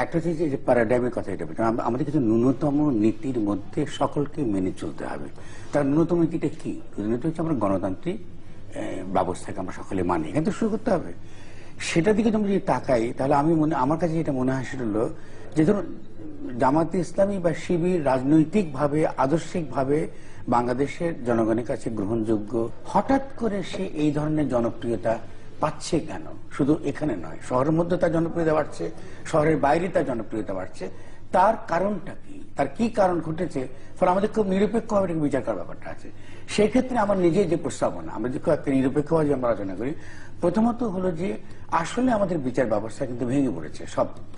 একটা হচ্ছে যে প্যারাডাইমের কথা, এটা আমাদের কিছু ন্যূনতম নীতির মধ্যে সকলকে মেনে চলতে হবে। তার ন্যূনতম নীতিটা কি? নীতি হচ্ছে আমরা গণতান্ত্রিক ব্যবস্থাকে আমরা সকলে মানি, এখান থেকে শুরু করতে হবে। সেটা দিকে যদি তাকাই, তাহলে আমার কাছে যেটা মনে হয় সেটা হলো যে ধরুন জামাতে ইসলামী বা শিবির রাজনৈতিকভাবে আদর্শিকভাবে বাংলাদেশের জনগণের কাছে গ্রহণযোগ্য, হঠাৎ করে সে এই ধরনের জনপ্রিয়তা পাচ্ছে কেন? শুধু এখানে নয়, শহরের মধ্যে তার জনপ্রিয়তা বাড়ছে, শহরের বাইরে তার জনপ্রিয়তা বাড়ছে। তার কারণটা কি? তার কি কারণ ঘটেছে? ফলে আমাদের খুব নিরপেক্ষভাবে বিচার করার ব্যাপারটা আছে। সেক্ষেত্রে আমার নিজের যে প্রস্তাবনা, আমরা যে একটা নিরপেক্ষভাবে আমরা আলোচনা করি, প্রথমত হলো যে আসলে আমাদের বিচার ব্যবস্থা কিন্তু ভেঙে পড়েছে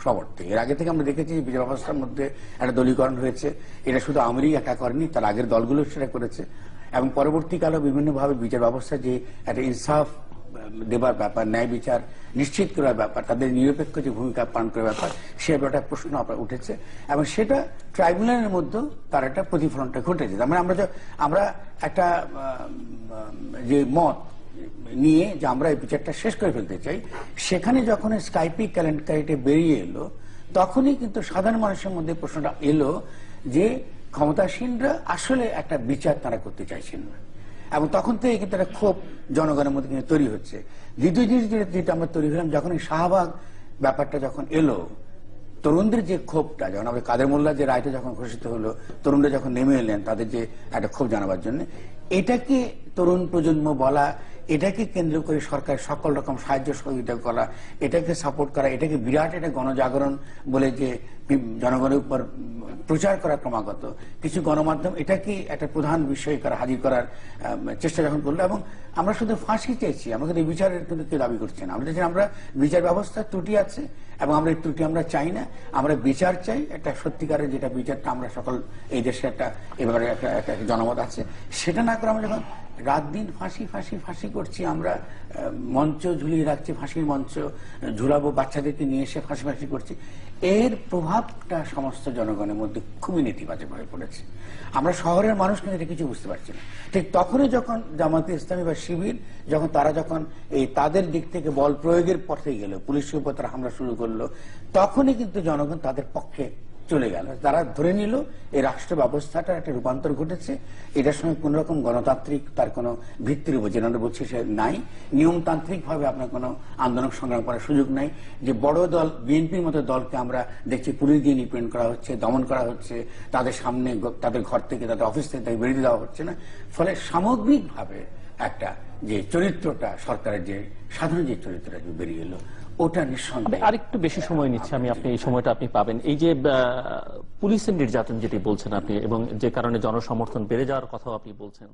সব অর্থে। এর আগে থেকে আমরা দেখেছি যে বিচার ব্যবস্থার মধ্যে একটা দলীয়করণ হয়েছে। এটা শুধু আওয়ামী লীগ একা করেনি, তার আগের দলগুলো সেটা করেছে। এবং পরবর্তীকালেও বিভিন্নভাবে বিচার ব্যবস্থা যে একটা ইনসাফ দেবার ব্যাপার, ন্যায় বিচার নিশ্চিত করার ব্যাপার, তাদের নিরপেক্ষ যে ভূমিকা পালন করার ব্যাপার, সে ব্যাপারটা প্রশ্ন উঠেছে এবং সেটা ট্রাইব্যুনালের মধ্যেও তার একটা প্রতিফলনটা ঘটেছে। তার মানে আমরা একটা যে মত নিয়ে যে আমরা এই বিচারটা শেষ করে ফেলতে চাই, সেখানে যখন স্কাইপি কেলেঙ্কারিটা বেরিয়ে এলো, তখনই কিন্তু সাধারণ মানুষের মধ্যে প্রশ্নটা এলো যে ক্ষমতাসীনরা আসলে একটা বিচার তারা করতে চাইছেন না। এবং তখন থেকে কিন্তু একটা ক্ষোভ জনগণের মধ্যে কিন্তু তৈরি হচ্ছে। দ্বিতীয় জিনিস যেটা আমরা তৈরি হলাম, যখন এই শাহবাগ ব্যাপারটা যখন এলো, তরুণদের যে ক্ষোভটা, যখন আমাদের কাদের মোল্লার যে রায়টা যখন ঘোষিত হলো, তরুণরা যখন নেমে এলেন তাদের যে একটা ক্ষোভ জানাবার জন্য, এটাকে তরুণ প্রজন্ম বলা, এটাকে কেন্দ্র করে সরকার সকল রকম সাহায্য সহযোগিতা করা, এটাকে সাপোর্ট করা, এটাকে বিরাট একটা গণজাগরণ বলে যে জনগণের উপর প্রচার করা, ক্রমাগত কিছু গণমাধ্যম এটাকে একটা প্রধান বিষয় করা, হাজির করার চেষ্টা যখন করলো। এবং আমরা শুধু ফাঁসি চাইছি, আমাদের এই বিচারের কিন্তু কেউ দাবি করছে না। আমরা বিচার ব্যবস্থার ত্রুটি আছে এবং আমরা এই ত্রুটি আমরা চাই না। আমরা বিচার চাই, একটা সত্যিকারের যেটা বিচারটা আমরা সকল এই দেশে একটা এবারে একটা জনমত আছে, সেটা না করে আমরা যখন রাত দিন ফাঁসি ফাঁসি ফাঁসি করছি, আমরা মঞ্চ ঝুলিয়ে রাখছি, ফাঁসির মঞ্চ ঝুলাবো, বাচ্চাদেরকে নিয়ে এসে ফাঁসি ফাঁসি করছি, এর প্রভাবটা সমস্ত জনগণের মধ্যে খুবই নেতিবাচক হয়ে পড়েছে। আমরা শহরের মানুষ কিন্তু এটা কিছু বুঝতে পারছি না। ঠিক তখনই যখন জামাতে ইসলামী বা শিবির যখন এই তাদের দিক থেকে বল প্রয়োগের পথে গেল, পুলিশের উপর তারা হামলা শুরু করলো, তখনই কিন্তু জনগণ তাদের পক্ষে চলে গেল। তারা ধরে নিল এই রাষ্ট্র ব্যবস্থাটার একটা রূপান্তর ঘটেছে, এটার সঙ্গে কোন রকম গণতান্ত্রিক তার কোনো ভিত্তির উপর, যেটা আমরা বলছি সে নাই, নিয়মতান্ত্রিক ভাবে আপনার কোনো আন্দোলন সংগ্রাম করার সুযোগ নাই। যে বড় দল বিএনপির মতো দলকে আমরা দেখছি পুলিশ দিয়ে নিপীড়ন করা হচ্ছে, দমন করা হচ্ছে, তাদের সামনে তাদের ঘর থেকে তাদের অফিস থেকে তাকে বেরিয়ে দেওয়া হচ্ছে না। ফলে সামগ্রিকভাবে একটা যে চরিত্রটা সরকারের, যে সাধারণ যে চরিত্রটা বেরিয়ে এলো, ওটা নিঃসন্দেহে। আরেকটু বেশি সময় নিচ্ছে আমি, আপনি এই সময়টা আপনি পাবেন। এই যে পুলিশের নির্যাতন যেটি বলছেন আপনি, এবং যে কারণে জনসমর্থন বেড়ে যাওয়ার কথাও আপনি বলছেন,